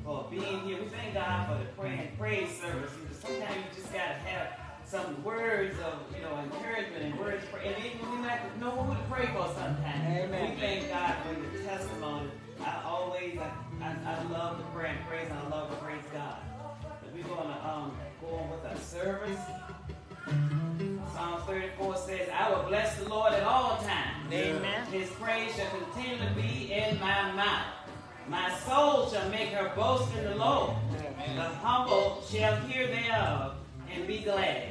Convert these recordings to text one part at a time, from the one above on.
for being here. We thank God for the prayer and praise service. Sometimes you just got to have some words of, encouragement and words of prayer. And even we might know who to pray for sometimes. Amen. We thank God for your testimony. I love the prayer and praise, and I love to praise God. But we're going to go on with our service. Psalm 34 says, I will bless the Lord at all times. Amen. His praise shall continually be in my mouth. My soul shall make her boast in the Lord. Amen. The humble shall hear thereof and be glad.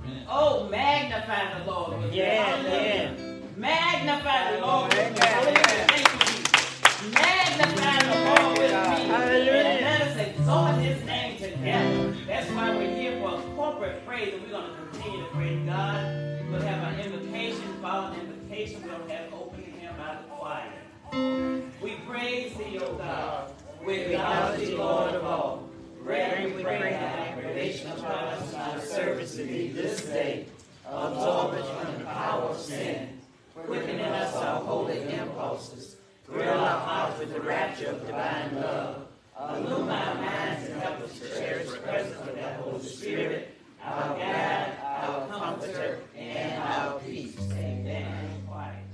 Amen. Oh, magnify the Lord with me. Hallelujah. Magnify the Lord with me. Hallelujah. Thank you, Jesus. Magnify the Lord with me. Hallelujah. And let us exalt his name together. That's why we're here for a corporate praise, and we're going to continue to praise God. We'll have an invitation, following invitation. We'll have opening hymn by the choir. We praise thee, O God. We acknowledge thee, Lord of all. Grant, we pray, thy revelation upon us in our service to thee this day. Absolve us from the power of sin. Quicken in us our holy impulses. Thrill our hearts with the rapture of divine love. Illumine our minds and help us to cherish the presence of thy Holy Spirit, our guide, our comforter, and our peace. Amen. Quiet.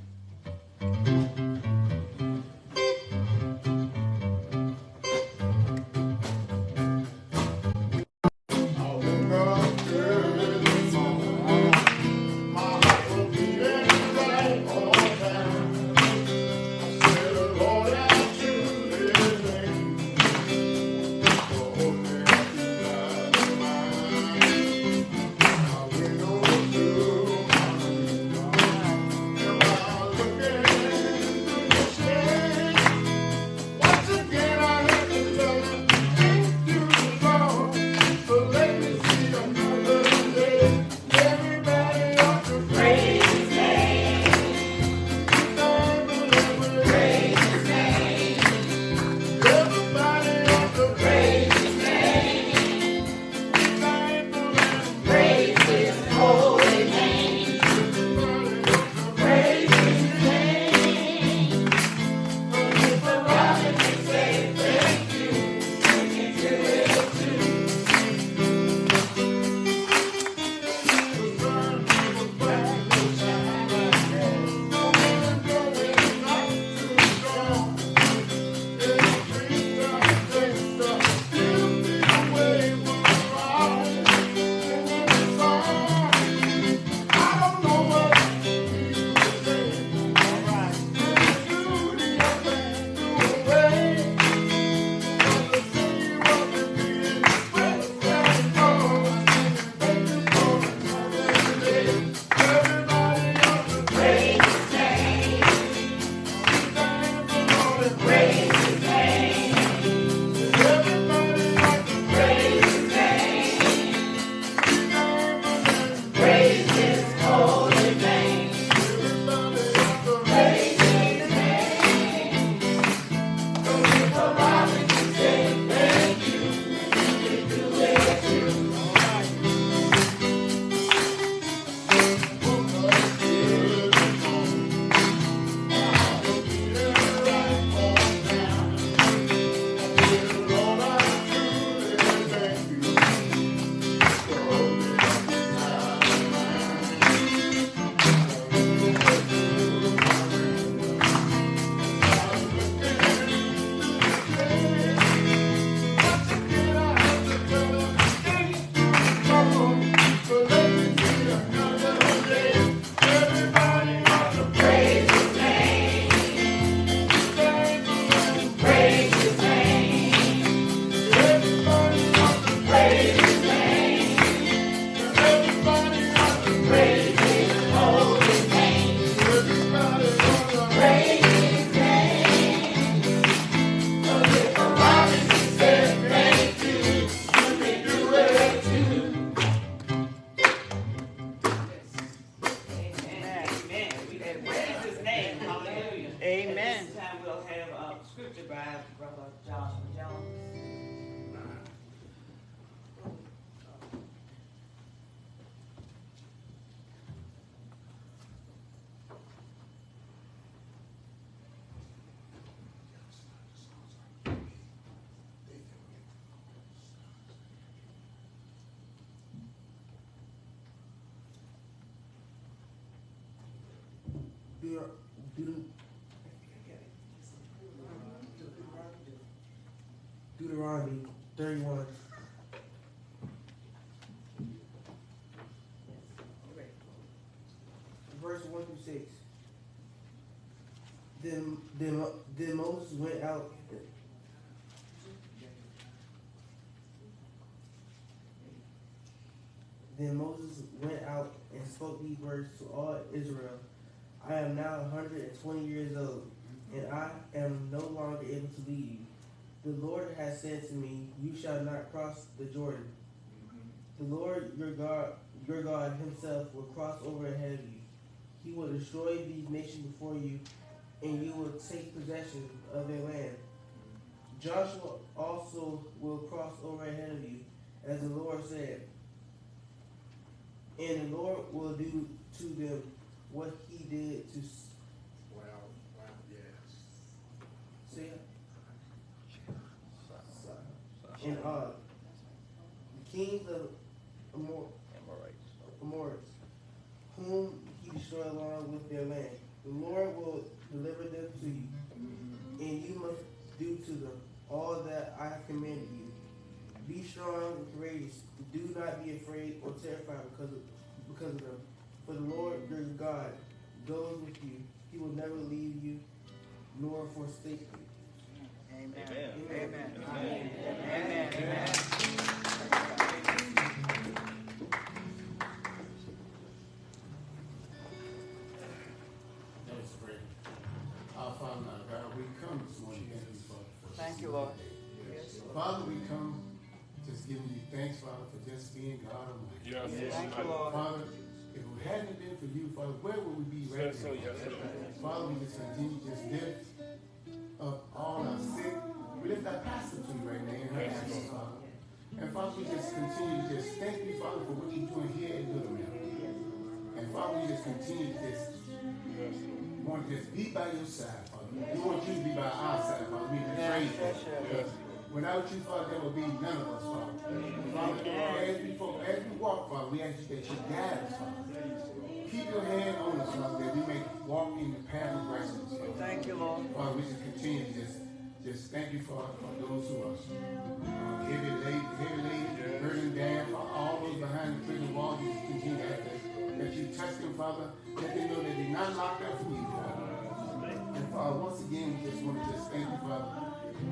Deuteronomy 31. Verse 1 through 6. Then Moses went out. Then Moses went out and spoke these words to all Israel. I am now 120 years old, and I am no longer able to lead you. The Lord has said to me, you shall not cross the Jordan. The Lord your God himself will cross over ahead of you. He will destroy these nations before you, and you will take possession of their land. Joshua also will cross over ahead of you, as the Lord said. And the Lord will do to them what he did to... yes. See? And the kings of Amorites, whom he destroyed along with their land. The Lord will deliver them to you, and you must do to them all that I have commanded you. Be strong and courageous. Do not be afraid or terrified because of them. For the Lord your God goes with you. He will never leave you nor forsake you. Amen. Amen. Amen. Amen. Amen. That was great. Our Father, our God, we come this morning. Thank you, Lord. Father, we come just giving you thanks, Father, for just being God Almighty. Yes. Thank you, Lord. Father, if it hadn't been for you, Father, where would we be right now? Father, we just continue to just lift up all our sick. We lift our pastor to you right now in her absence, Father. And Father, we just continue to just thank you, Father, for what you're doing here in Little Mountain. And Father, we just continue to just want to just be by your side, Father. We want you to be by our side, Father. We pray because without you, Father, there will be none of us, Father. Father, as we walk, Father, we ask you that you guide us, Father. Keep your hand on us, Father, that we may walk in the path of righteousness, Father. Thank you, Lord. Father, we just continue to just thank you for those who are heavy laden, burdened down, for all those behind the prison wall. You just continue to ask that you touch them, Father, that they know that they're not locked up from you, Father. And Father, once again, we just want to just thank you, Father,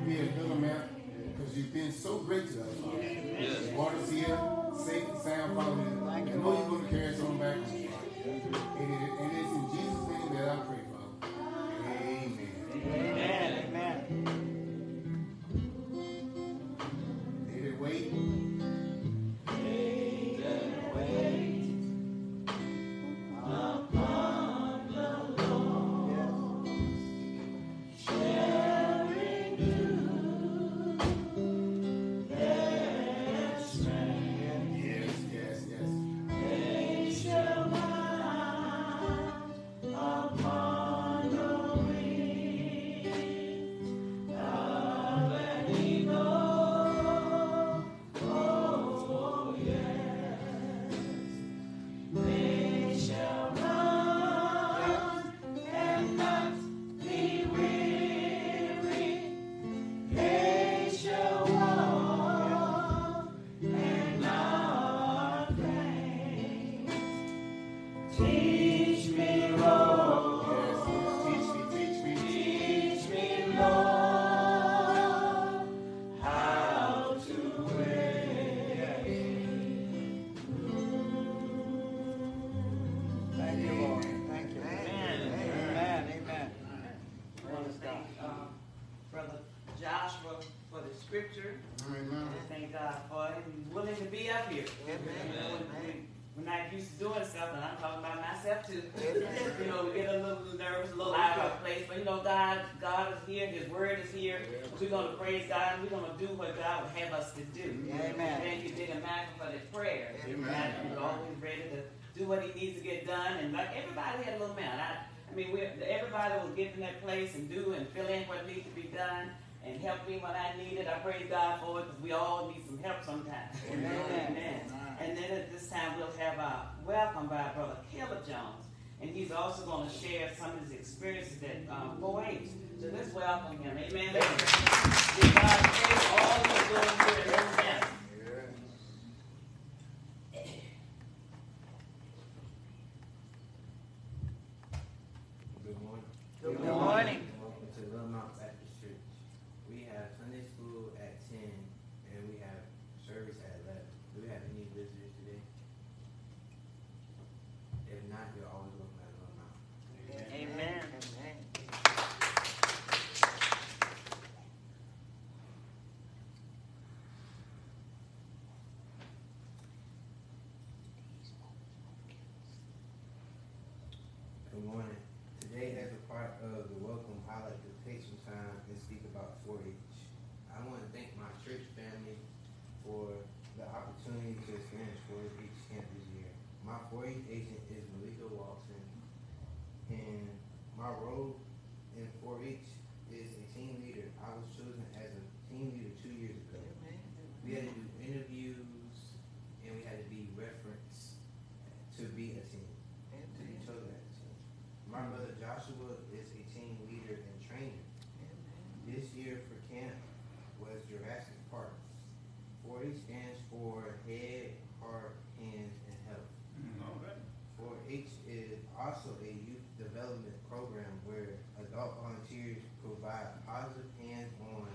here at Little Mountain, because you've been so great to us, Father. The water's here, safe and sound, Father. I know you're going to carry us on back home, Father. And it's in Jesus' name that I pray, Father. Amen. Amen. Amen. David, wait. We're not used to doing something. I'm talking about myself too. You know, we get a little nervous, a little out of our place. But you know, God is here. His word is here. We're going to praise God. And we're going to do what God would have us to do. Amen. Thank you, Deacon Michael, for this prayer. Amen. He's always ready to do what he needs to get done. And like everybody had a little man. I mean, everybody was getting in that place and do and fill in what needs to be done and help me when I need it. I praise God for it because we all need some help sometimes. Amen. And then at this time we'll have our welcome by Brother Caleb Jones. and he's also going to share some of his experiences at 4-H. So let's welcome him. Amen. Give God praise for all he's doing here in this camp. Good morning. Good morning. Welcome to Little Mount Baptist Church. We have Sunday school at 10, and we have service at 11. Do we have any visitors today? If not, you're always welcome at Little Mount. Amen. Good morning. Today, as a part of the welcome, I'd like to take some time and speak about 4-H. I want to thank my church family for the opportunity to experience 4-H camp this year. My 4-H agent is Malika Walton, and my role in 4-H is a team leader. I was chosen as a team leader 2 years ago. We had to do interviews, and we had to be referenced to be a team, to be chosen as a team. My brother Joshua is a team leader and trainer. This year for camp was Jurassic Park. 4-H stands for Head, Heart, Hands, and Health. 4-H is also a youth development program where adult volunteers provide positive hands-on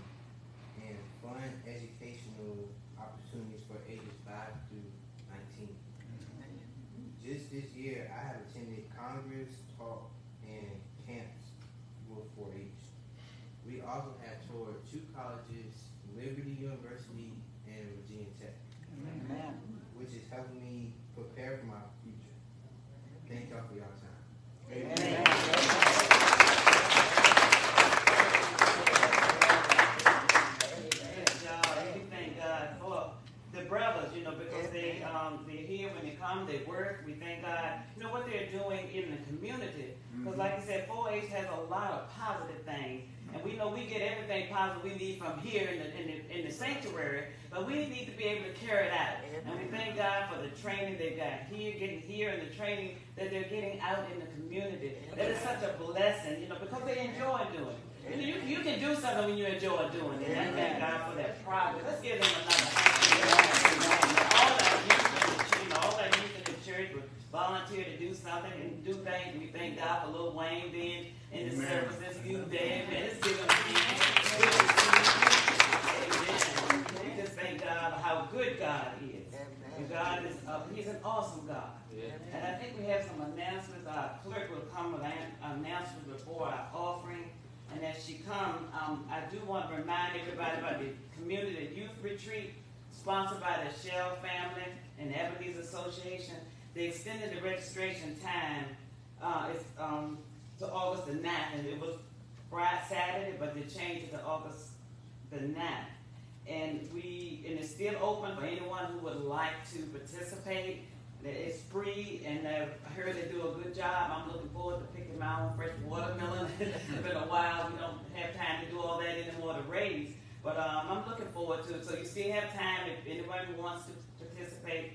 and fun educational opportunities for ages 5 through 19. Just this year, I have attended Congress, talk, and camps with 4-H. We also have toured 2 colleges, Liberty University and Virginia Tech, which is helping me prepare for my future. Thank y'all for your time. We thank God for the brothers, because they're here when they come, they work. We thank God, what they're doing in the community. Because like I said, 4-H has a lot of positive things. And we know we get everything positive we need from here in the sanctuary, but we need to be able to carry it out. And we thank God for the training they got here, getting here, and the training that they're getting out in the community. That is such a blessing, because they enjoy doing it. You can do something when you enjoy doing it. And I thank God for that progress. Let's give them another hand. All our youth in the church would volunteer to do something and do things. We thank God for Lil Wayne being in the service this youth day. Amen. Let's give him a hand. Amen. We just thank God for how good God is. And God is He's an awesome God. And I think we have some announcements. Our clerk will come with an announcement before our offering. And as she comes, I do want to remind everybody about the community youth retreat sponsored by the Shell family and the Ebenezer Association. They extended the registration time to August the 9th, and it was Friday, Saturday, but they changed it to August the 9th. And it's still open for anyone who would like to participate. It's free, and I heard they do a good job. I'm looking forward to picking my own fresh watermelon. It's been a while. We don't have time to do all that anymore to raise. But I'm looking forward to it. So you still have time. If anyone wants to participate,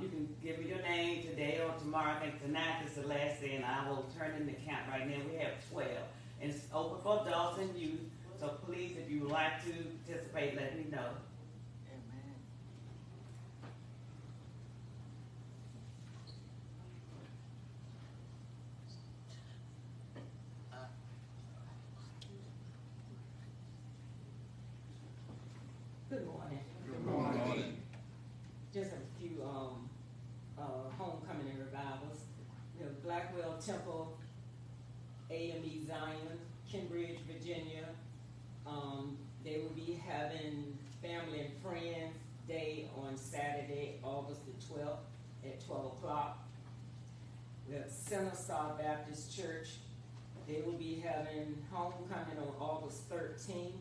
you can give me your name today or tomorrow. I think tonight is the last day, and I will turn in the count right now. We have 12. And it's open for adults and youth. So please, if you would like to participate, let me know. Good morning. Good morning. Just a few homecoming and revivals. We have Blackwell Temple, AME Zion, Cambridge, Virginia. They will be having Family and Friends Day on Saturday, August the 12th at 12 o'clock. We have Center Star Baptist Church. They will be having homecoming on August 13th.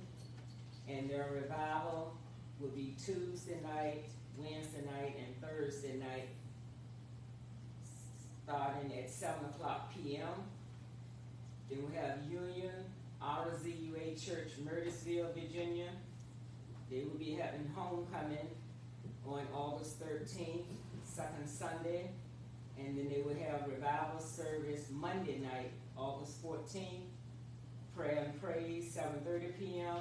And their revival will be Tuesday night, Wednesday night, and Thursday night, starting at 7 o'clock p.m. Then we have Union RZUA Church, Murdochville, Virginia. They will be having homecoming on August 13th, second Sunday. And then they would have revival service Monday night, August 14th, prayer and praise, 7:30 p.m.,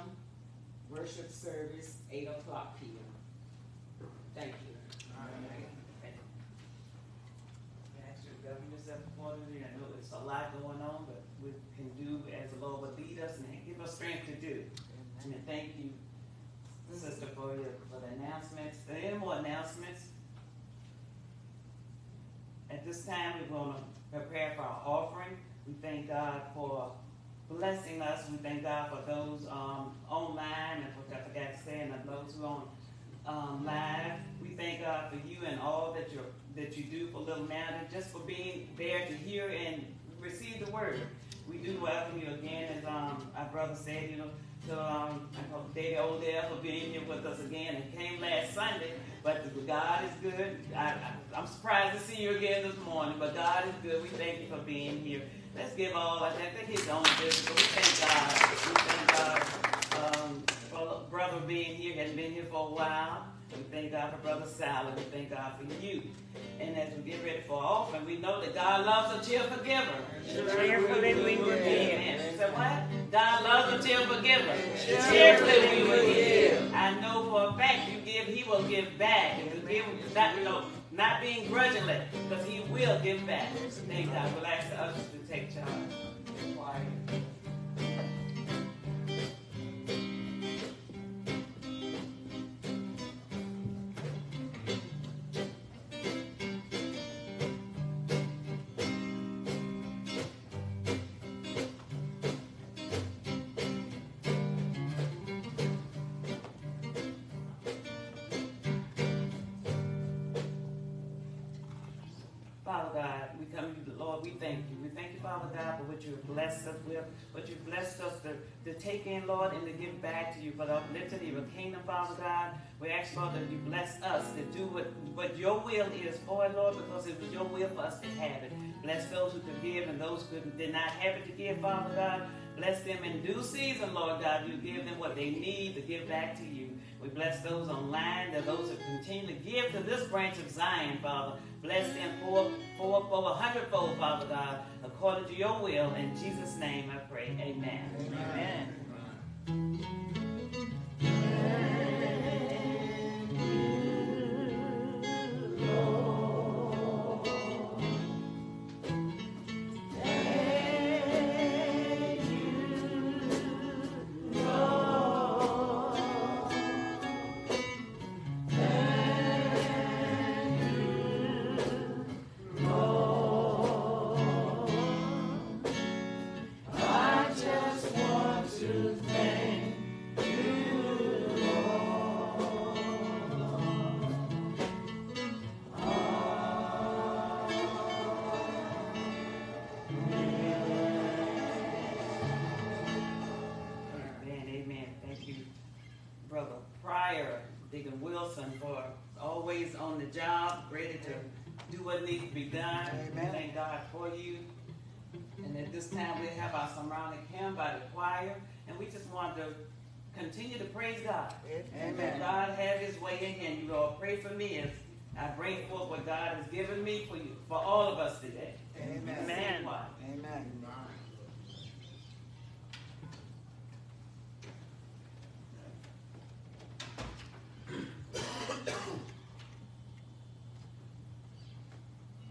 worship service, 8 o'clock p.m. Thank you. Govern yourself accordingly. I know it's a lot going on, but we can do as the Lord will lead us and give us strength to do. And thank you, Sister, for the announcements. Are there any more announcements? At this time, we're going to prepare for our offering. We thank God for blessing us. We thank God for those online, and what I forgot to say, and those who are on live. We thank God for you and all that you do for Little Mountain, just for being there to hear and receive the word. We do welcome you again, as our brother said, to Daddy Odell for being here with us again. And came last Sunday, but God is good. I'm surprised to see you again this morning, but God is good. We thank you for being here. Let's give all. I think he's the only business, but we thank God. We thank God for brother being here. He hasn't been here for a while. We thank God for Brother Sally. We thank God for you. And as we get ready for offering, we know that God loves a cheerful giver. Cheerfully we will give. So what? God loves a cheerful giver. Cheerfully we will give. I know for a fact you give, He will give back. And to give not being grudgingly, because He will give back. Thank God. We'll ask the others to take charge. Quiet. Father God, we come to you, Lord, we thank you. We thank you, Father God, for what you've blessed us with, what you've blessed us to take in, Lord, and to give back to you for the uplifting of your kingdom, Father God. We ask, Lord, that you bless us to do what your will is for it, Lord, because it was your will for us to have it. Bless those who could give and those who did not have it to give, Father God. Bless them in due season, Lord God. You give them what they need to give back to you. We bless those online, those who continue to give to this branch of Zion, Father. Bless them for 100-fold, Father God, according to your will. In Jesus' name I pray. Amen. Amen. For always on the job, ready to do what needs to be done. Amen. Thank God for you. And at this time, we have our surrounding hymn by the choir, and we just want to continue to praise God. Amen. God has His way in here, and you all pray for me as I bring forth what God has given me for you, for all of us today. Amen. Amen. Amen.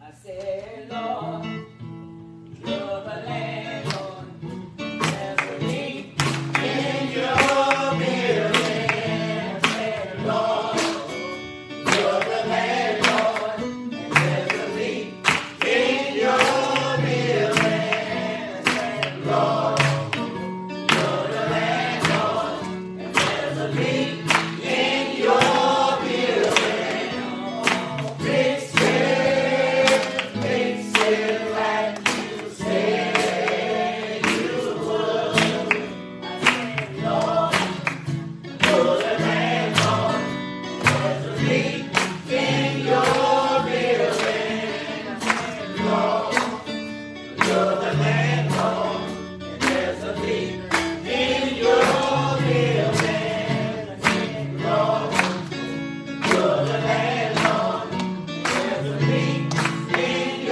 I said, Lord, you're the landlord. There's a leak in your building. I said, Lord, you're the landlord. And there's a leak in your building. I said, Lord, you're the landlord. And there's a leak in your building. Fix it like you said you would. I said, Lord, you're the landlord. There's a leak in your building. I said, Lord, you're the landlord. And there's a leak in your building. I said, Lord, you're the landlord. There's a leak in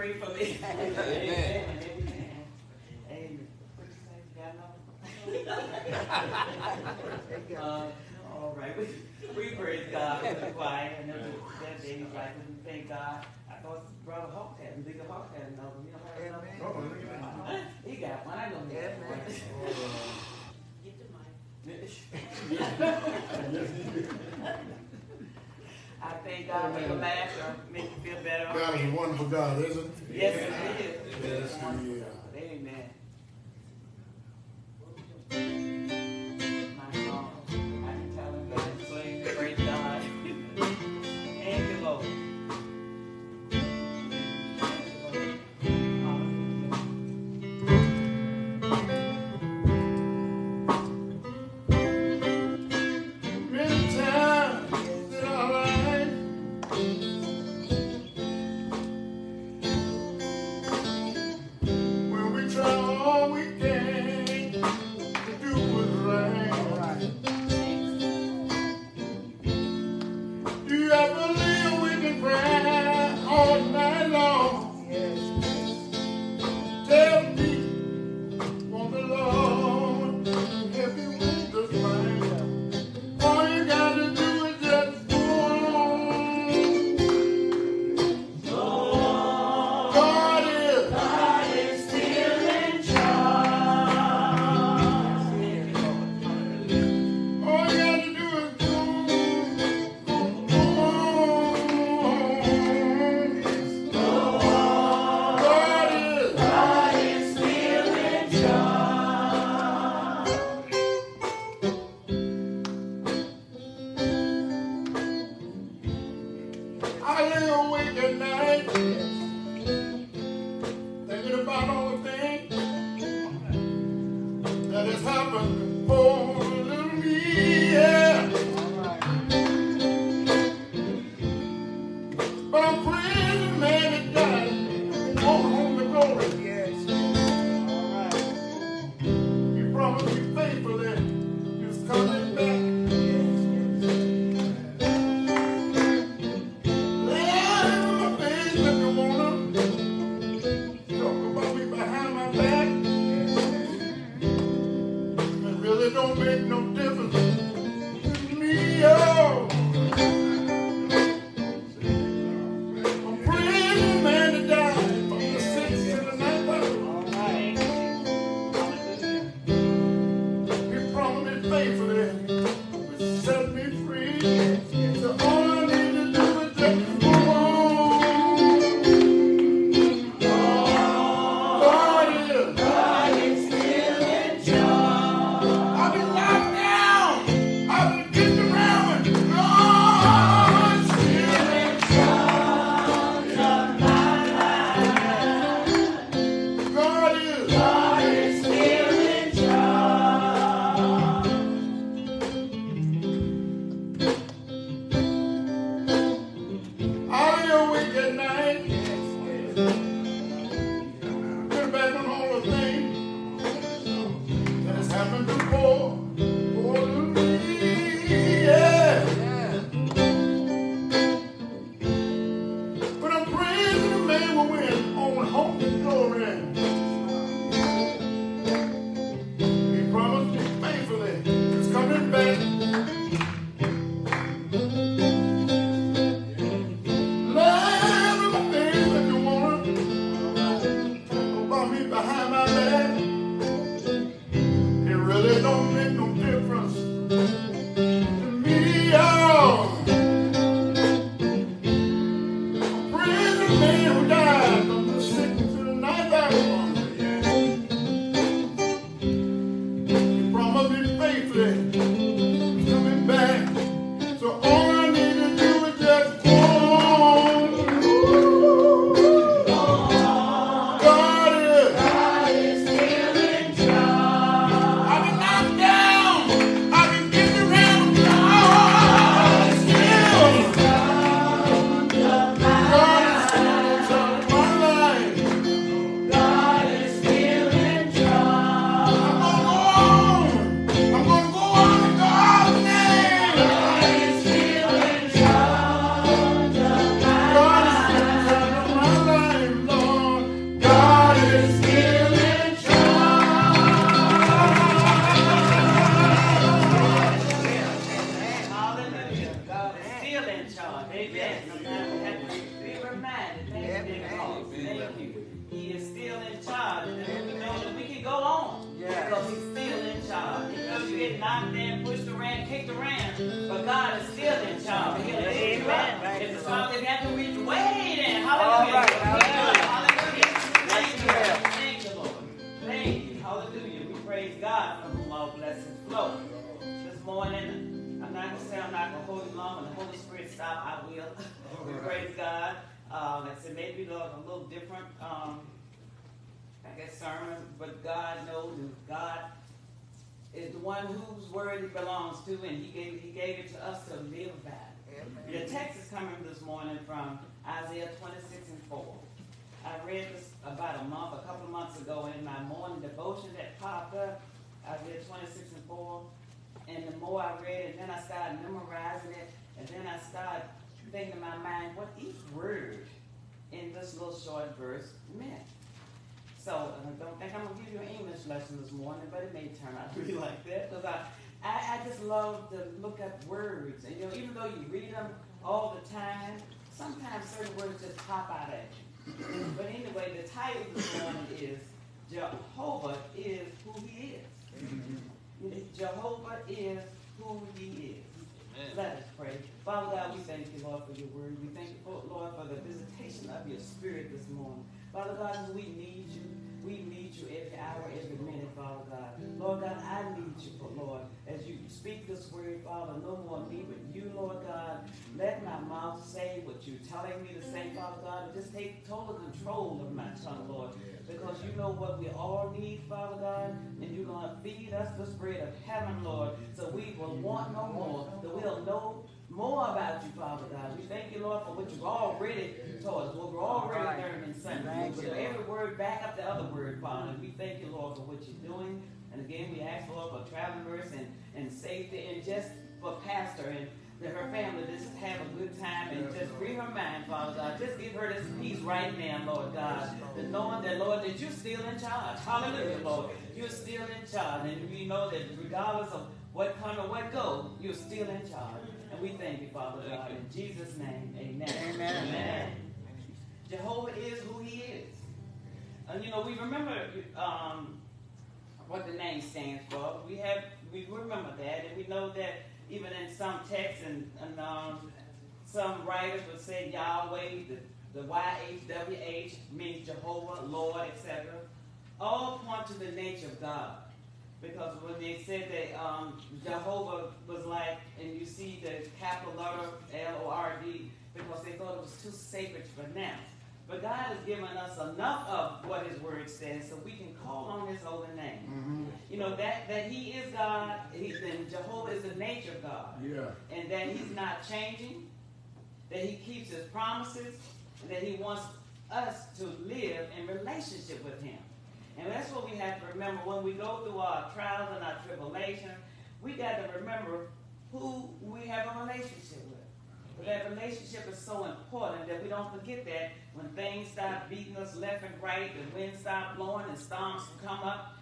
pray for me. Amen. Amen. Amen. What you say? Got all right. We praise God for the choir and that day. Like we thank God. I thought Brother Hawk had, Bigger Hawk had another. You know, he got one. I know he had one. Get the mic. I thank God for your laughter, make you feel better. God is a wonderful God, isn't he? Yes, it is. Yes, he is. Amen. My song, I can tell him God is sing, praise God. Thank you, Lord. Many times in our life, when we try all we can to do what's right, do you ever believe we can cry all night long? Tell me, won't the Lord help you with this mind? All you gotta do is just go on. God is still in charge. All you gotta do is go on. God is still in charge. I lay awake at night thinking about all the things that has happened for little me. Yeah. But I'm praying the man that died won't home to glory. You promised me faithfully you was coming back. My face if you wanna talk about me behind my back. It really don't make no difference to me, oh. I'm praying the man that died from the 6th to the 9th hour. He promised me faithfully to set me free. So all I need to do is just go on. God is still in charge. I've been locked out. knocked in, pushed around, kicked around, but God is still in charge. He'll lift you up. If it's something you have to reach way in, hallelujah. Hallelujah. Thank you, Lord. Thank you, Lord. Thank you. Hallelujah. We praise God from whom all blessings flow. This morning, I'm not going to say I'm not going to hold you long. When the Holy Spirit stops, I will. We praise God. Like I said, maybe a little different, sermon, but God knows, and God is the one whose word it belongs to, and He gave it to us to live by. The text is coming this morning from Isaiah 26:4. I read this about a couple of months ago in my morning devotion that popped up, Isaiah 26:4. And the more I read it, then I started memorizing it, and then I started thinking in my mind what each word in this little short verse meant. So I don't think I'm going to give you an English lesson this morning, but it may turn out to be like that, because I just love to look at words. And even though you read them all the time, sometimes certain words just pop out at you. But anyway, the title this morning is Jehovah is who He is. Jehovah is who He is. Let us pray. Father God, we thank you, Lord, for your word. We thank you, Lord, for the visitation of your spirit this morning. Father God, as we need you. We need you every hour, every minute, Father God. Lord God, I need you, Lord, as you speak this word, Father, no more me but you, Lord God. Let my mouth say what you're telling me to say, Father God. Just take total control of my tongue, Lord, because you know what we all need, Father God, and you're going to feed us this bread of heaven, Lord, so we will want no more, that we'll know more about you, Father God. We thank you, Lord, for what you've already taught us, what we're already learning in Sunday. But every word back up the other word, Father. And we thank you, Lord, for what you're doing. And again, we ask, Lord, for traveling mercy and safety, and just for Pastor and her family to just have a good time and just free her mind, Father God. Just give her this peace right now, Lord God. And knowing that, Lord, that you're still in charge. Hallelujah, Lord. You're still in charge. And we know that regardless of what come or what go, you're still in charge. And we thank you, Father God. In Jesus' name, amen. Amen. Amen. Jehovah is who He is. And we remember what the name stands for. We remember that, and we know that even in some texts and some writers would say Yahweh, the YHWH means Jehovah, Lord, etc. All point to the nature of God. Because when they said that Jehovah was like, and you see the capital letter Lord, because they thought it was too sacred to pronounce. But God has given us enough of what His word says so we can call on His holy name. Mm-hmm. That He is God, and Jehovah is the nature of God. Yeah. And that He's not changing, that He keeps His promises, and that He wants us to live in relationship with Him. And that's what we have to remember when we go through our trials and our tribulations. We got to remember who we have a relationship with. But that relationship is so important that we don't forget that when things start beating us left and right, the wind start blowing and storms come up,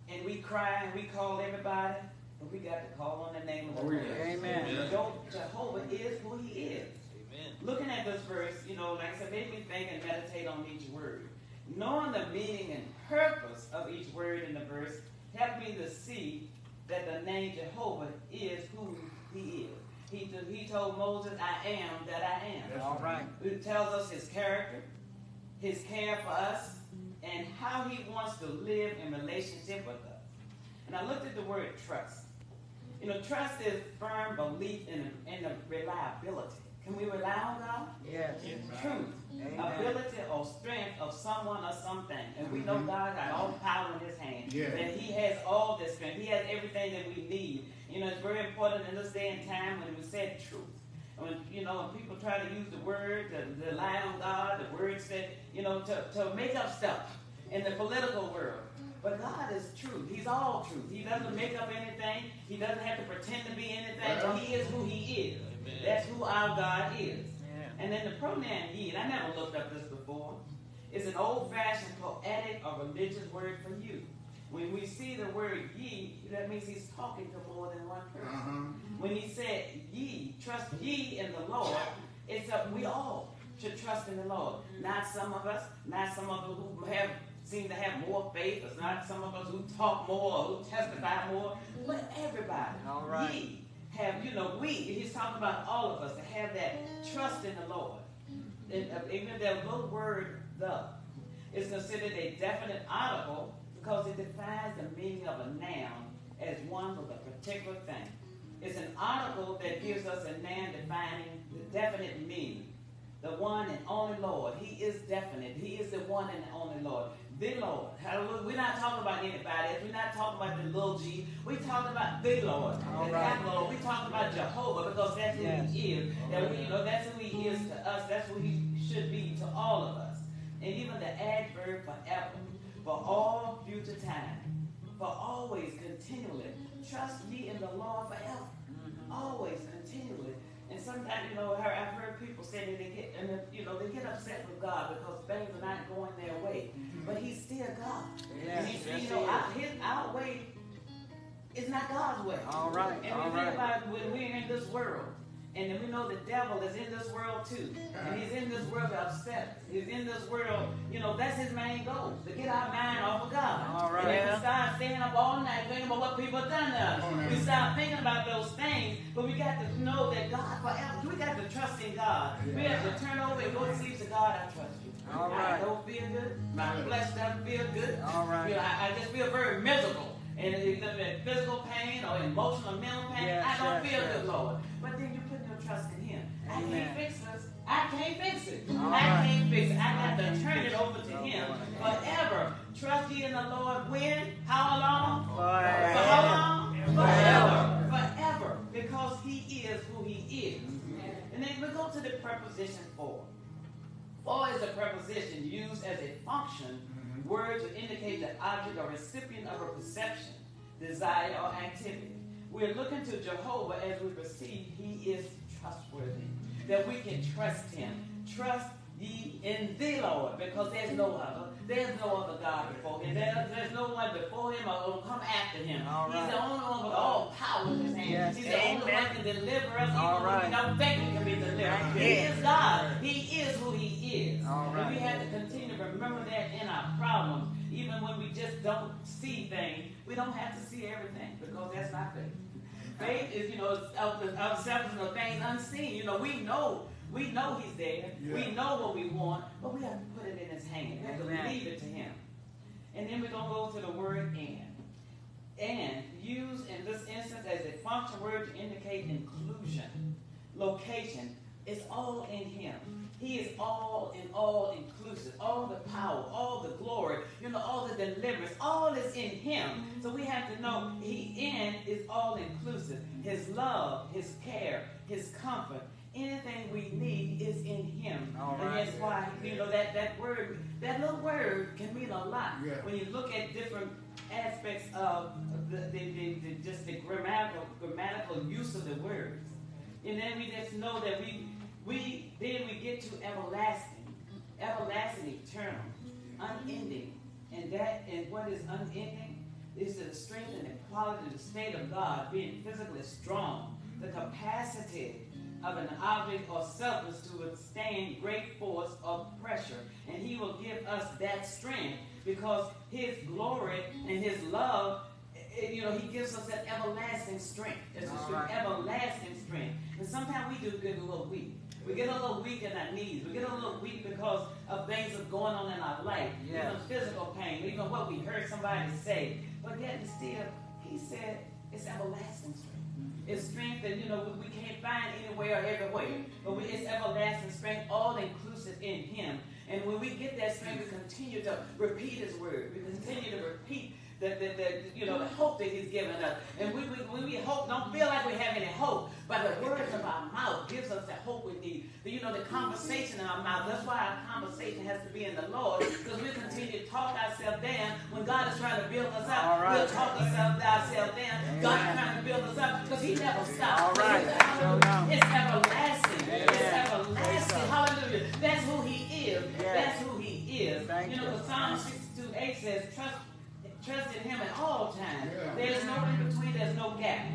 and we cry and we call everybody, but we got to call on the name of the Lord. Amen. Jehovah is who He is. Amen. Looking at this verse, like I said, made me think and meditate on each word. Knowing the meaning and purpose of each word in the verse helped me to see that the name Jehovah is who He is. He told Moses, I am that I am. That's all right. It tells us His character, His care for us, and how He wants to live in relationship with us. And I looked at the word trust. Trust is firm belief in the reliability. Can we rely on God? Yes. Truth, ability, or strength of someone or something. And we know God got all the power in His hand. Yeah. That He has all the strength. He has everything that we need. It's very important in this day and time when we said truth. When people try to use the word to rely on God, the word said, to make up stuff in the political world. But God is truth. He's all truth. He doesn't make up anything. He doesn't have to pretend to be anything. But He is who He is. Amen. That's who our God is. Yeah. And then the pronoun ye, and I never looked up this before, is an old-fashioned poetic or religious word for you. When we see the word ye, that means He's talking to more than one person. Uh-huh. When He said ye, trust ye in the Lord, it's up. We all should trust in the Lord. Not some of us who have seem to have more faith. It's not some of us who talk more or who testify more. But everybody, All right. we have, he's talking about all of us to have that trust in the Lord. And, even that little word, the, is considered a definite article because it defines the meaning of a noun as one with a particular thing. It's an article that gives us a noun defining the definite meaning. The one and only Lord. He is definite. He is the one and only Lord. The Lord. Hallelujah. We're not talking about anybody else. We're not talking about the little g. We're talking about the Lord. All the right. Lord. We're talking about Jehovah because that's who he is. That we, that's who he is to us. That's who he should be to all of us. And even the adverb forever. For all future time. For always, continually. Trust ye in the Lord forever. Always, continually. And sometimes, I've heard people say that they get upset with God because things are not going their way. But he's still God. Yes, And our way is not God's way. All right. And we think about when we're in this world, and then we know the devil is in this world too. And he's in this world to upset. He's in this world, that's his main goal, to get our mind off of God. All right. And then we start staying up all night thinking about what people have done to us. We start thinking about those things, but we got to know that God forever. We got to trust in God. We have to turn over and go and see to God, I trust you. All right. I don't feel good. My flesh doesn't feel good. All right. I just feel very miserable. And either in physical pain or emotional or mental pain, I don't feel good, Lord. But then you put your trust in him. I can't fix this. I can't fix it. I can't fix it. I got to turn it over to him forever. Trust ye in the Lord when? How long? Forever. For how long? Forever. Forever. Because he is who he is. And then we go to the preposition for. For is a preposition used as a function word to indicate the object or recipient of a perception, desire, or activity. We're looking to Jehovah as we perceive he is trustworthy, that we can trust him. Trust ye in the Lord, because there's no other. There's no other God before him. There's no one before him or will come after him. He's the only one with all power in his hands. He's the only one that can deliver us even when we don't think we can be delivered. He is God. He is who he is. And we have to continue to remember that in our problems. Even when we just don't see things, we don't have to see everything because that's not faith. Faith is, of substance of things unseen. We know he's there. Yeah. We know what we want, but we have to put it in his hand. We have to leave it to him. And then we're going to go to the word and. And, used in this instance as a function word to indicate inclusion, location, it's all in him. He is all in all inclusive. All the power, all the glory, all the deliverance, all is in him. So we have to know is all inclusive. His love, his care, his comfort. Anything we need is in him. And that's why, that word, that little word can mean a lot. Yeah. When you look at different aspects of just the grammatical use of the words. And then we just know that we get to everlasting, eternal, unending. And what is unending is the strength and the quality, the state of God being physically strong, the capacity of an object or substance to withstand great force of pressure. And he will give us that strength because his glory and his love, he gives us that everlasting strength. It's everlasting strength. And sometimes we do get a little weak. We get a little weak in our knees. We get a little weak because of things that are going on in our life. Even physical pain, even what we heard somebody say. But yet still, he said it's everlasting strength. It's strength that, we can't find anywhere or everywhere. But it's everlasting strength, all inclusive in him. And when we get that strength, we continue to repeat his word. We continue to repeat the hope that he's given us. And when we hope, don't feel like we have any hope, but the words of our mouth gives us the hope we need. The conversation in our mouth, that's why our conversation has to be in the Lord, because we continue to talk ourselves down when God is trying to build us up. We'll talk ourselves down. God is trying to build us up because he never stops. It's everlasting. It's everlasting. Hallelujah. That's who he is. That's who he is. Because Psalm 62:8 says, trust in him at all times. There's no in between, there's no gap.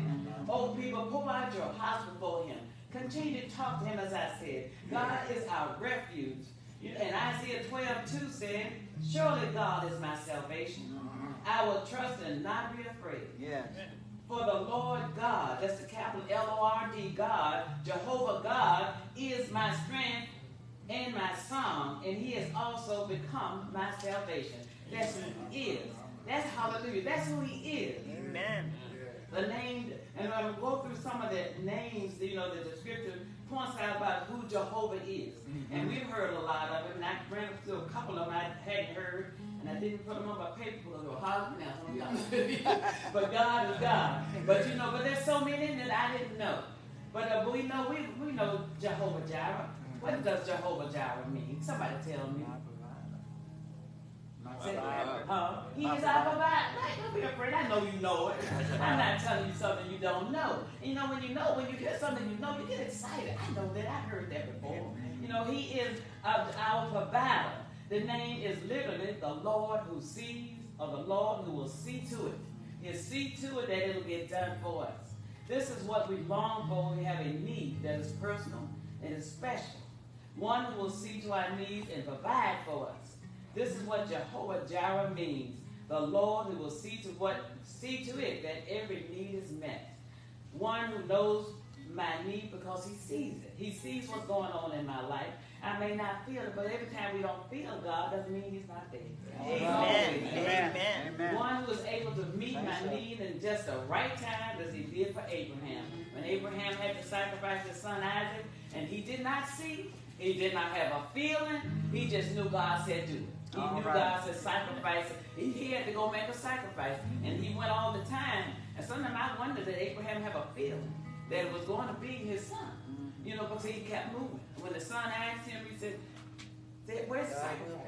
Oh, people, pour out your hearts before him. Continue to talk to him, as I said. God is our refuge. And Isaiah 12:2 said, Surely God is my salvation. I will trust and not be afraid. Yes. For the Lord God, that's the capital Lord, God, Jehovah God, is my strength and my song, and he has also become my salvation. That's who he is. That's hallelujah. That's who he is. Amen. The name, and I'm going to go through some of the names, that the scripture points out about who Jehovah is. And we've heard a lot of them, and I ran up to a couple of them I hadn't heard, and I didn't put them on my paper because they were hard now. But God is God. But but there's so many that I didn't know. But we know Jehovah Jireh. What does Jehovah Jireh mean? Somebody tell me. He is our provider. Don't be afraid. I know you know it. I'm not telling you something you don't know. And when you hear something you get excited. I know that. I heard that before. He is our provider. The name is literally the Lord who sees, or the Lord who will see to it. He'll see to it that it'll get done for us. This is what we long for when we have a need that is personal and is special. One who will see to our needs and provide for us. This is what Jehovah Jireh means. The Lord who will see to it that every need is met. One who knows my need because he sees it. He sees what's going on in my life. I may not feel it, but every time we don't feel God doesn't mean he's not there. Amen. Amen. Amen. One who is able to meet my need in just the right time, as he did for Abraham. When Abraham had to sacrifice his son Isaac, and he did not see, he did not have a feeling, he just knew God said do it. He knew God said sacrifice. He had to go make a sacrifice. And he went all the time. And sometimes I wonder did Abraham have a feeling that it was going to be his son. Because he kept moving. When the son asked him, he said, where's the sacrifice?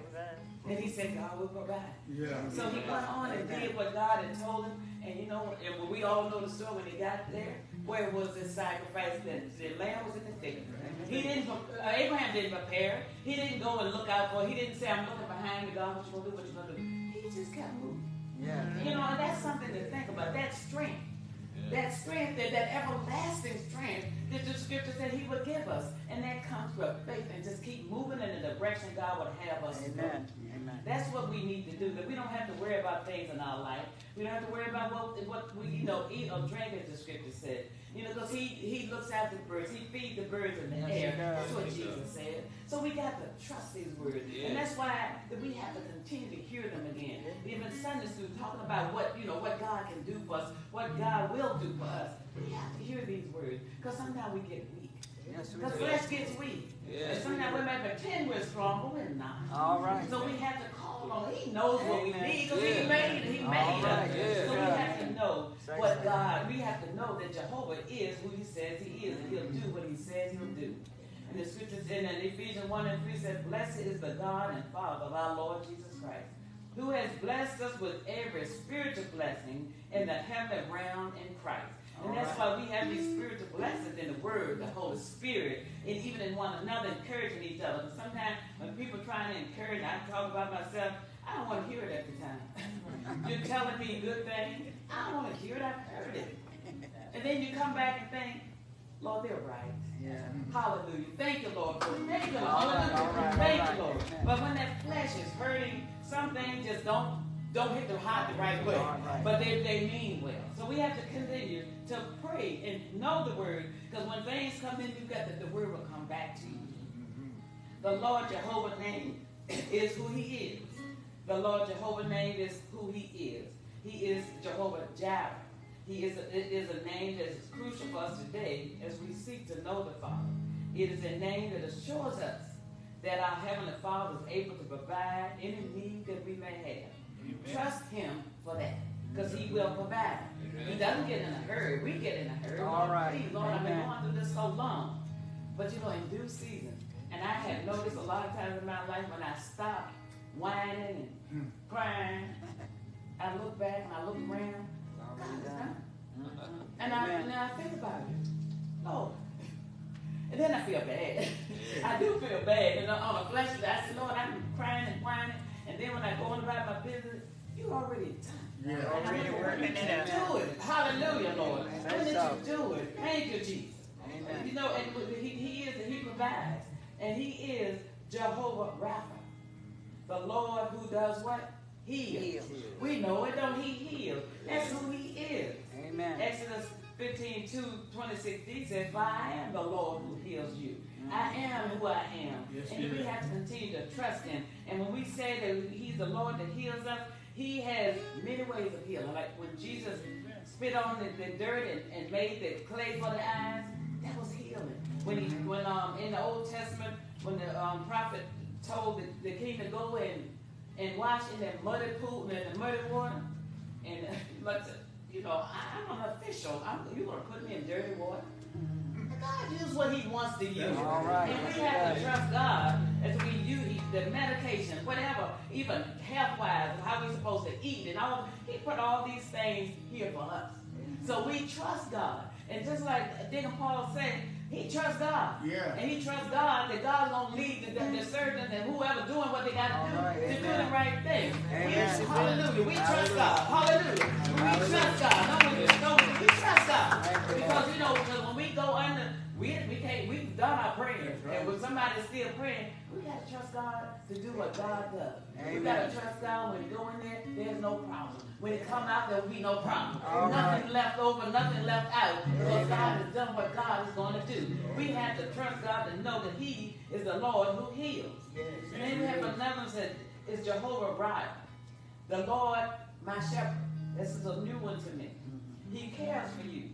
And he said, God will provide. Yeah. So he went on and did what God had told him. And and we all know the story when he got there. Where was the sacrifice? The lamb was in the thicket. Abraham didn't prepare. He didn't go and look out for it. He didn't say, I'm looking behind me, God, what you going to do, what you going to do. He just kept moving. Yeah. And that's something to think about. That strength. That strength, that everlasting strength that the scripture said he would give us. And that comes with faith and just keep moving in the direction God would have us to go. Amen. That's what we need to do. That we don't have to worry about things in our life. We don't have to worry about what we eat or drink, as the scripture said. Because he looks after the birds. He feeds the birds in the air. That's what Jesus said. So we got to trust these words. Yeah. And that's why we have to continue to hear them again. Even Sunday school talking about what God can do for us, what God will do for us. We have to hear these words. Because sometimes we get weak. Because flesh gets weak. And sometimes we may pretend we're strong, but we're not. All right. So we have to call on him. He knows what we need because he made it. He made us. So we have to know what God, we have to know that Jehovah is who he says he is. And he'll do what he says he'll do. And the scriptures in Ephesians 1:3 says, blessed is the God and Father of our Lord Jesus Christ, who has blessed us with every spiritual blessing in the heavenly realm in Christ. And that's why we have these spiritual blessings in the Word, the Holy Spirit, and even in one another, encouraging each other. But sometimes when people trying to encourage, I talk about myself, I don't want to hear it every time. You're telling me good things, I don't want to hear it, I've heard it. And then you come back and think, Lord, they're right. Yeah. Hallelujah. Thank you, Lord. Thank you, Lord. Hallelujah. Thank you, Lord. But when that flesh is hurting, some things just don't hit the heart the right way. But they mean well. So we have to continue to pray and know the word. Because when things come in, you've got the word will come back to you. The Lord Jehovah's name is who he is. The Lord Jehovah's name is who he is. He is Jehovah Jireh. It is a name that is crucial for us today as we seek to know the Father. It is a name that assures us that our Heavenly Father is able to provide any need that we may have. Amen. Trust him for that, because he will provide. Amen. He doesn't get in a hurry. We get in a hurry. All right. Please, Lord, I've been going through this so long. But in due season. And I have noticed a lot of times in my life when I stop whining and crying, I look back and I look around. God is done. And I think about it. Oh. And then I feel bad. I do feel bad. And on a flesh, I said, Lord, I'm crying and whining. And then when I go on about my business, you already done. You're already working it out. Do it. Hallelujah, Lord. When did you do it? Thank you, Jesus. Amen. And he is, and he provides. And he is Jehovah Rapha. The Lord who does what? Heals. We know it, don't he heal? That's who he is. Amen. Exodus 15:2-26 says, "For I am the Lord who heals you. I am who I am." Yes, and we have to continue to trust him. And when we say that he's the Lord that heals us, he has many ways of healing. Like when Jesus spit on the dirt and made the clay for the eyes, that was healing. When in the Old Testament, when the prophet told the king to go and wash in that muddy pool, in the muddy water, and I'm an official. You're going to put me in dirty water? God uses what he wants to use. All right. And we have to trust God as we use the medication, whatever, even health-wise, how we're supposed to eat and all. He put all these things here for us. So we trust God. And just like Deacon Paul said, he trusts God. Yeah. And he trusts God that God's going to lead the surgeons and whoever doing what they got to do to do the right thing. Hallelujah. We trust God. Hallelujah. We trust God. We trust God. Because, because when we go under, we've done our prayers. And when somebody's still praying, we got to trust God to do what God does. We got to trust God when we go in there, there's no problem. When it come out, there will be no problem. Nothing left over, nothing left out. Because God has done what God is going to do. We have to trust God to know that he is the Lord who heals. And then we have another one that is Jehovah Rapha. The Lord, my shepherd. This is a new one to me. He cares for you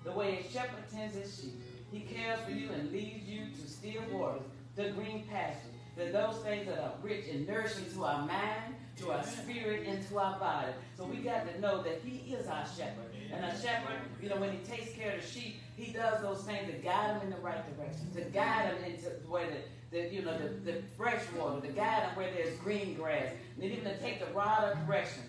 the way a shepherd tends his sheep. He cares for you and leads you to still waters, to green pastures. To those things that are rich and nourishing to our mind, to our spirit, and to our body. So we got to know that he is our shepherd. And a shepherd, when he takes care of the sheep, he does those things to guide them in the right direction, to guide them into where the fresh water, to guide them where there's green grass, and even to take the rod of correction,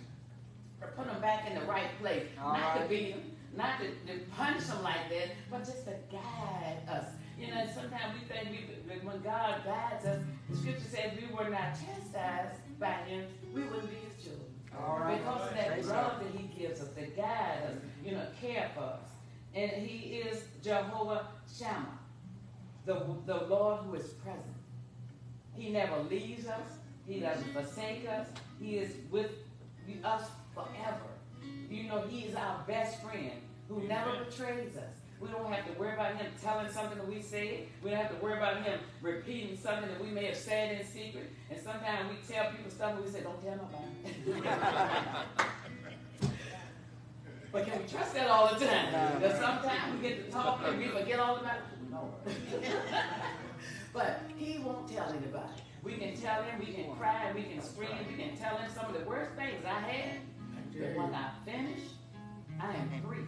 or put them back in the right place, not to beat them, not to punish them like that, but just to guide us. Sometimes we think when God guides us, the scripture says we were not chastised by him, we wouldn't be his children. Because of that love that he gives us, to guide us, care for us. And he is Jehovah Shammah, the Lord who is present. He never leaves us. He doesn't forsake us. He is with us forever. He is our best friend who never betrays us. We don't have to worry about him telling something that we said. We don't have to worry about him repeating something that we may have said in secret. And sometimes we tell people stuff and we say, don't tell nobody. But can we trust that all the time? Because sometimes we get to talk and we forget all about it. No. But he won't tell anybody. We can tell him, we can cry, we can scream, we can tell him some of the worst things I had. But when I finish, I am free.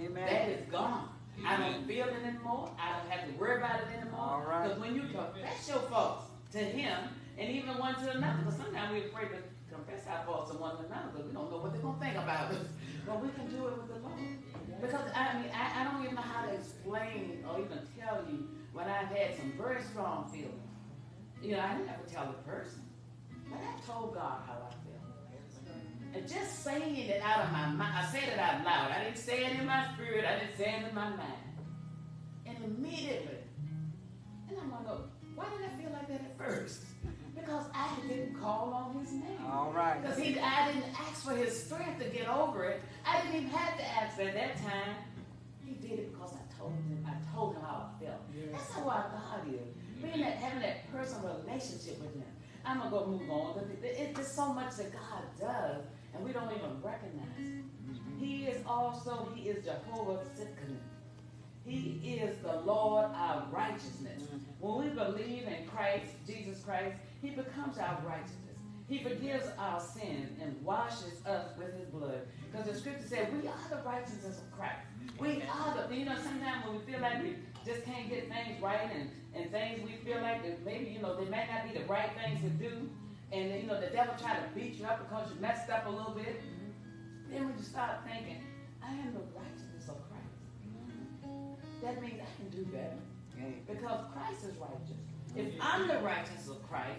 Amen. That is gone. I don't feel it anymore. I don't have to worry about it anymore. Because when you confess your faults to him, and even one to another, because sometimes we're afraid to confess our faults to one another because we don't know what they're going to think about us. But we can do it with the Lord. Because, I don't even know how to explain or even tell you when I've had some very strong feelings. I didn't ever tell the person. But I told God how I felt. And just saying it out of my mind, I said it out loud. I didn't say it in my spirit. I didn't say it in my mind. And immediately, and I'm going to go, why did I feel like that at first? Because I didn't call on his name. All right. Because I didn't ask for his strength to get over it. I didn't even have to ask at that time. He did it because I told him how I felt. Yes. That's how our God is. Having that personal relationship with him. I'm going to go move on. It's just so much that God does, and we don't even recognize it. He is Jehovah Sitkanu. He is the Lord our righteousness. When we believe in Christ, Jesus Christ, he becomes our righteousness. He forgives our sins and washes us with his blood. Because the scripture said we are the righteousness of Christ. We are sometimes when we feel like we just can't get things right and things we feel like that maybe, they might not be the right things to do. And, the devil try to beat you up because you messed up a little bit. Then when you start thinking, I am the righteousness of Christ. That means I can do better. Because Christ is righteous. If I'm the righteousness of Christ,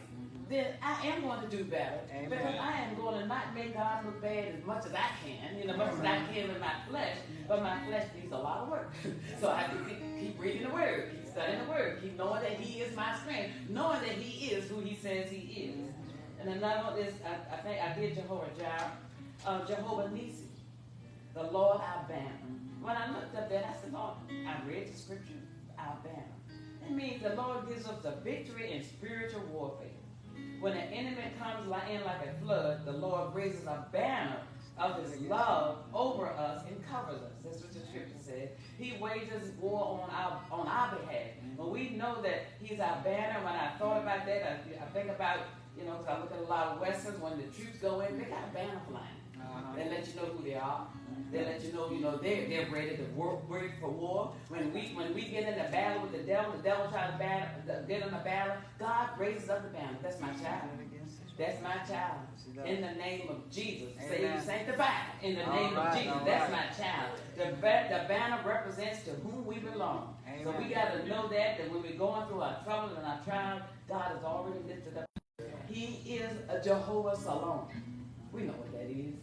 then I am going to do better. Amen. Because I am going to not make God look bad as much as I can, much as I can with my flesh. But my flesh needs a lot of work. So I have to keep reading the Word, keep studying the Word, keep knowing that he is my strength, knowing that he is who he says he is. And another one is, I think I did Jehovah Jireh, Jehovah Nisi, the Lord our banner. When I looked up that, I said, Lord, I read the scripture, our banner. It means the Lord gives us the victory in spiritual warfare. When an enemy comes in like a flood, the Lord raises a banner of his love over us and covers us. That's what the scripture says. He wages war on our behalf. When we know that he's our banner, when I thought about that, I think about, because I look at a lot of westerns, when the troops go in, they got a banner flying. They let you know who they are. They let you know, they're ready to work for war. When we get in a battle with the devil tries to get in a battle, God raises up the banner. That's my child. That's my child. In the name of Jesus. Saved, sanctified. In the name of Jesus. That's my child. The banner represents to whom we belong. Amen. So we got to know that when we're going through our troubles and our trials, God has already lifted up. He is a Jehovah Salom. We know what that is.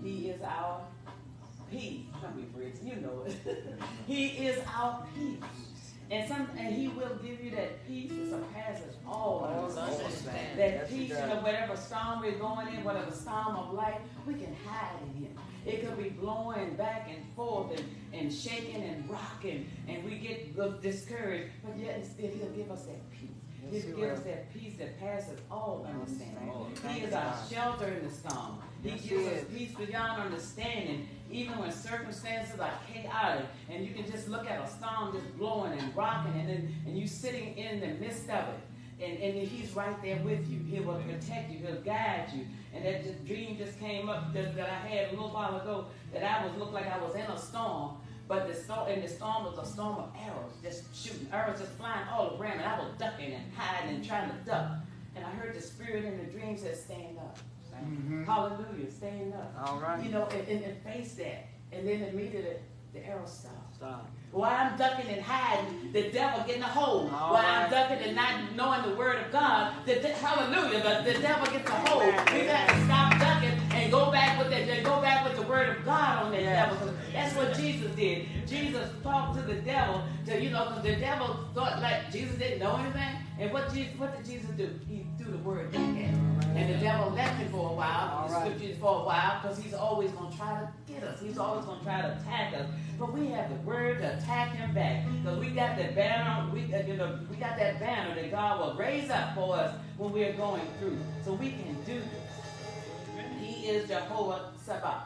He is our peace. You know it. He is our peace. And he will give you that peace that surpasses all understanding. That peace, whatever storm we're going in, whatever storm of life, we can hide in him. It could be blowing back and forth and shaking and rocking, and we get discouraged. But yet still he'll give us that peace. He'll give us that peace that passes all understanding. He is our shelter in the storm. He gives us peace beyond understanding, even when circumstances are chaotic. And you can just look at a storm just blowing and rocking, and you sitting in the midst of it. And he's right there with you. He will protect you. He'll guide you. And that dream just came up that I had a little while ago, that I looked like I was in a storm. But the storm was a storm of arrows, just shooting, arrows just flying all around, and I was ducking and hiding and trying to duck. And I heard the spirit in the dream say, stand up. Mm-hmm. Hallelujah, stand up. All right. And face that. And then immediately the arrow stopped. Stop. While I'm ducking and hiding, the devil getting a hold. While I'm ducking and not knowing the word of God, hallelujah, but the devil gets a hold. We got to stop ducking and go back with the word of God on that devil. That's what Jesus did. Jesus talked to the devil, because the devil thought like Jesus didn't know anything. And what did Jesus do? He threw the word back at him. And the devil left him for a while, the scriptures for a while, because he's always going to try to get us. He's always going to try to attack us. But we have the word to attack him back. Because we got that banner, we got that banner that God will raise up for us when we're going through. So we can do this. He is Jehovah Sabaoth,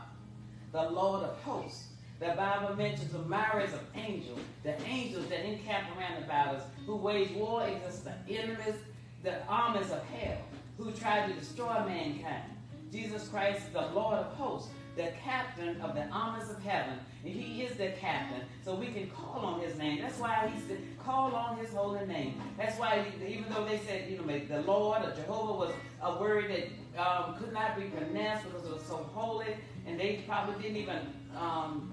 the Lord of hosts. The Bible mentions the myriads of angels, the angels that encamp around about us, who wage war against the enemies, the armies of hell, who try to destroy mankind. Jesus Christ is the Lord of hosts, the captain of the armies of heaven. And he is the captain, so we can call on his name. That's why he said, call on his holy name. That's why, even though they said, the Lord or Jehovah was a word that could not be pronounced because it was so holy, and they probably didn't even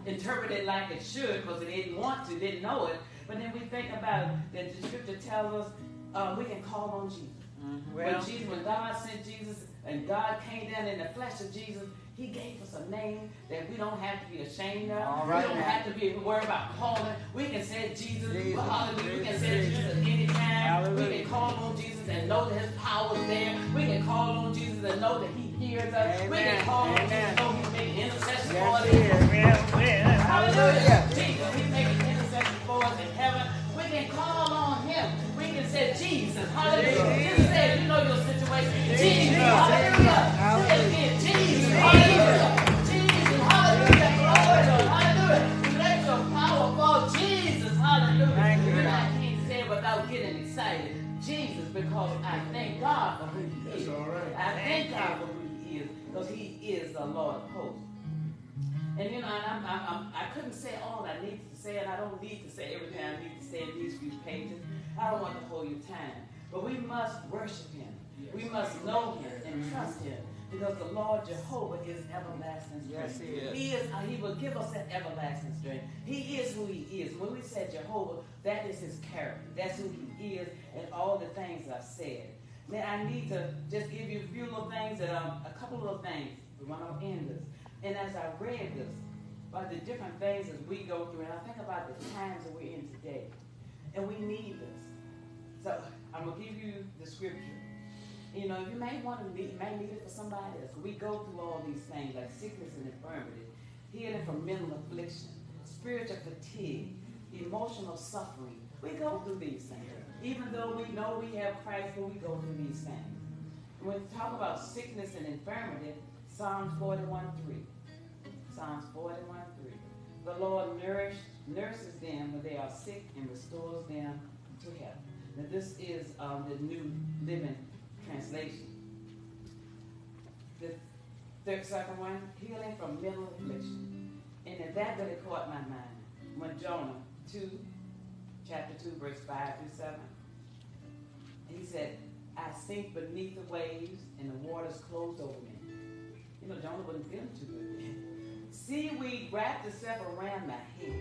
interpret it like it should because they didn't know it. But then we think about it, that the scripture tells us we can call on Jesus. Mm-hmm. When God sent Jesus and God came down in the flesh of Jesus, he gave us a name that we don't have to be ashamed of. Right, we don't have to be worried about calling. We can say Jesus. Hallelujah. We can say Jesus anytime. Hallelujah. We can call on Jesus and know that his power is there. We can call on Jesus and know that he hears us. Amen. We can call on Jesus and know he's making intercession for us. Hallelujah. Jesus, he's making intercession for us in heaven. We can call on him. We can say Jesus. Hallelujah. Just say, your situation. Jesus. Hallelujah. Say it again. Jesus. Hallelujah. Jesus. Hallelujah. Glory. Hallelujah. Let your power fall. Jesus. Hallelujah. Thank you. I can't say it without getting excited. Jesus, because I thank God for who he is. I thank God for who he is, because he is the Lord of hosts. And I couldn't say all I needed to say, and I don't need to say everything I need to say in these few pages. I don't want to hold your time. But we must worship him. We must know him and trust him, because the Lord Jehovah is everlasting strength. Yes, he is. He will give us that everlasting strength. He is who he is. When we say Jehovah, that is his character. That's who he is, and all the things I've said. Now I need to just give you a few little things, a couple of little things. We want to end this. And as I read this, about the different things as we go through, and I think about the times that we're in today, and we need this. So I'm going to give you the scripture. You know, you may want to need it for somebody else. We go through all these things like sickness and infirmity, healing from mental affliction, spiritual fatigue, emotional suffering. We go through these things. Even though we know we have Christ, but we go through these things. When we talk about sickness and infirmity, Psalms 41:3. Psalms 41:3. The Lord nurses them when they are sick and restores them to health. Now this is the New Living Translation. The second one, healing from mental affliction. And that really caught my mind when Jonah 2, chapter 2, verse 5 through 7. He said, I sink beneath the waves and the waters closed over me. You know, Jonah wasn't feeling too good. Seaweed wrapped itself around my head.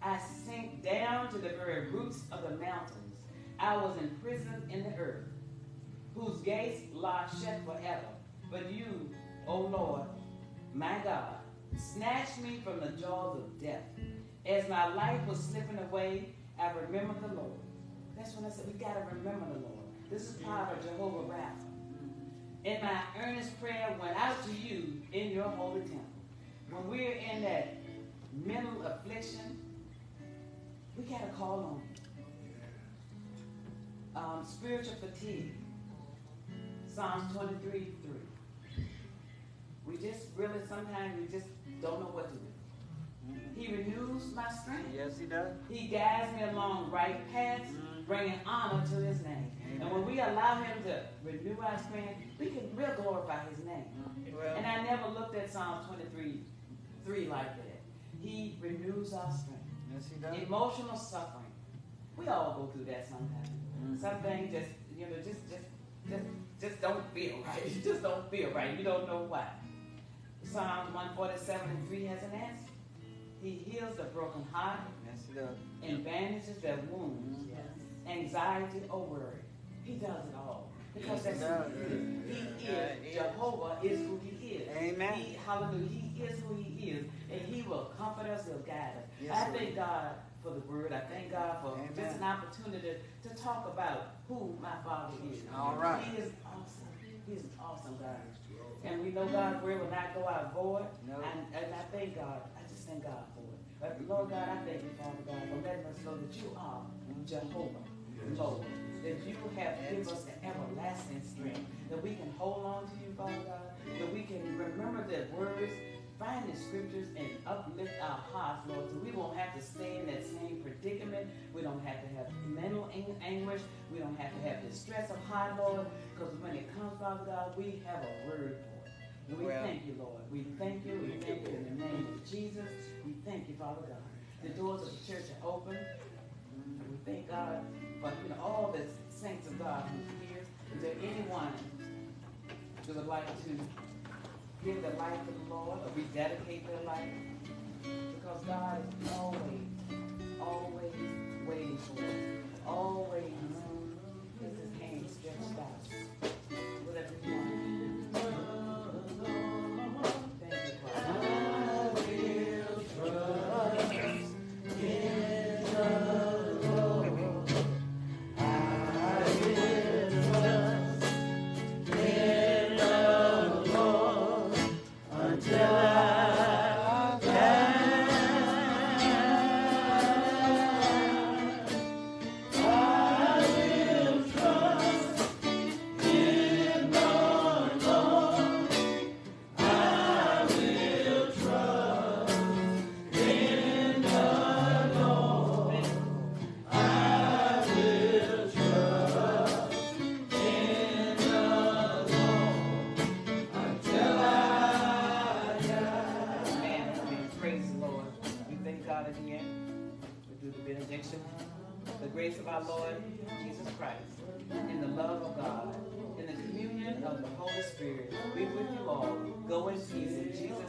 I sank down to the very roots of the mountains. I was imprisoned in the earth, whose gates lie shut forever. But you, O Lord, my God, snatched me from the jaws of death. As my life was slipping away, I remembered the Lord. That's when I said, we got to remember the Lord. This is part of Jehovah Rapha. And my earnest prayer went out to you in your holy temple. When we're in that mental affliction, we got to call on spiritual fatigue. Psalms 23:3. We just really, sometimes we just don't know what to do. He renews my strength. Yes, he does. He guides me along right paths, bringing honor to his name. Amen. And when we allow him to renew our strength, we'll glorify his name. Well, and I never looked at Psalms 23:3 like that. He renews our strength. Yes, he does. Emotional suffering. We all go through that sometimes. Some things just, you know, just don't feel right. You just don't feel right. You don't know why. Psalms 147:3 has an answer. He heals the broken heart. Yes, he does. And bandages their wounds. Yes. Anxiety or worry. He does it all. Because that's who he is. He is. Jehovah is who he is. Amen. Hallelujah. He is who he is. And he will comfort us. He'll guide us. Yes, I thank God for the word. I thank God for just an opportunity to talk about who my Father is. All right. He is awesome. He's an awesome God. And we know God's word will not go out void. No. And I thank God. I just thank God for it. But Lord God, I thank you, Father God, for letting us know that you are Jehovah, Lord. That you have given us the everlasting strength. That we can hold on to you, Father God. That we can remember the words, find the scriptures, and uplift our hearts, Lord, so we won't have to stay in that same predicament. We don't have to have mental anguish. We don't have to have the stress of heart, Lord, because when it comes, Father God, we have a word for it. And we thank you, Lord. We thank you. We thank you in the name of Jesus. We thank you, Father God. The doors of the church are open. And we thank God for all the saints of God who's here. Is there anyone who would like to give their life to the Lord or rededicate their life? Because God is always waiting for us. Always has his hand stretched out. Whatever you want. The grace of our Lord Jesus Christ, and the love of God, and the communion of the Holy Spirit be with you all. Go in peace in Jesus'